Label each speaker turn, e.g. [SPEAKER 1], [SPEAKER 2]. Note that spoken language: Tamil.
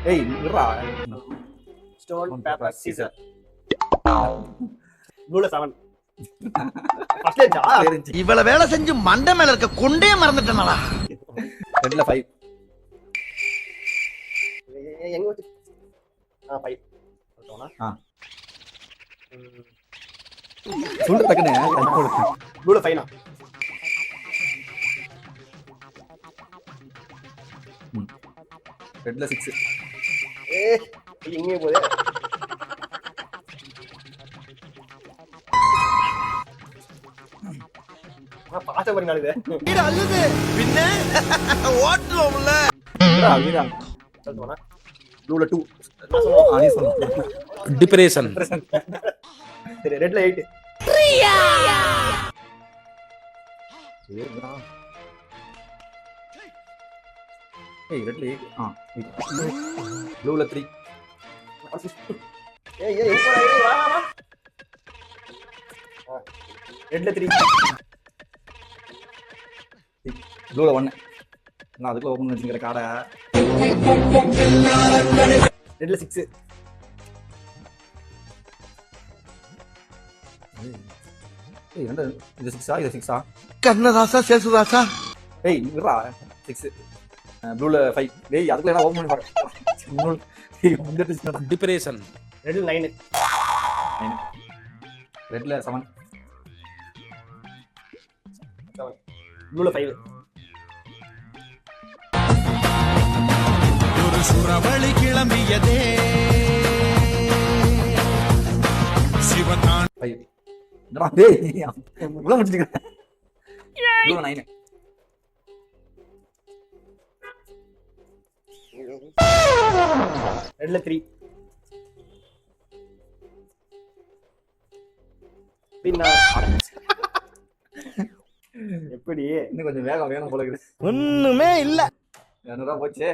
[SPEAKER 1] ஏய் இருடா.
[SPEAKER 2] Stone paper scissor. ப்ளூல 7. ஃபர்ஸ்ட் ஏஜா
[SPEAKER 1] தெரிஞ்சு.
[SPEAKER 3] இவ்வளவு வேலை செஞ்சு மண்டை மேல இருக்க கொண்டே மறந்துட்டேனடா.
[SPEAKER 1] ரெட்ல 5.
[SPEAKER 2] எங்க வச்சு 5 சொல்றோம்னா
[SPEAKER 1] சொல்லு டக்குனே.
[SPEAKER 2] ப்ளூல 5னா
[SPEAKER 1] ரெட்ல 6.
[SPEAKER 2] எங்கே போகுது? பாத்த பாருங்க ஆளுது.
[SPEAKER 3] பின்ன ஓட்டுவோம்ல.
[SPEAKER 1] வீரா
[SPEAKER 2] சொல்றோம்னா
[SPEAKER 1] ப்ளூல 2. நீ சொல்லு.
[SPEAKER 4] டிப்ரெஷன்.
[SPEAKER 2] சரி ரெட்ல 8.
[SPEAKER 1] ஏய் ரெட்ல 8. ப்ளூல 3.
[SPEAKER 2] ஏய் ஏய் எங்க போற? வா வா வா. ரெட்ல 3.
[SPEAKER 1] ப்ளூல 1. நான் அதுக்குள்ள ஓபன் பண்ணி வச்சிருக்கிற காடை.
[SPEAKER 2] ரெட்ல 6.
[SPEAKER 1] ஏய் ரெண்டு இது 6ஆ இது 6ஆ?
[SPEAKER 3] கண்ணதாசா சேசுதாசா.
[SPEAKER 1] ஏய் இருடா 6. ப்ளூல 5. டேய் அதுக்குள்ள என்ன ஓபன் பண்ணி பாரு. ஏய் வந்துட்டு
[SPEAKER 4] டிப்ரெஷன்.
[SPEAKER 2] ரெட்ல 9.
[SPEAKER 1] ரெட்ல 7.
[SPEAKER 2] ப்ளூல 5.
[SPEAKER 3] ஒரு சுறவழி கிளம்பியதே சிவதான்.
[SPEAKER 1] 5. என்னடா டேய் உள்ள முடிச்சிங்க. ப்ளூல 9.
[SPEAKER 2] ரெட்ல 3. பின்ன எப்படி
[SPEAKER 1] இன்னும் கொஞ்சம் வேகம் வேணும் போல இருக்குது.
[SPEAKER 3] ஒண்ணுமே இல்ல.
[SPEAKER 1] என்னடா போச்சு?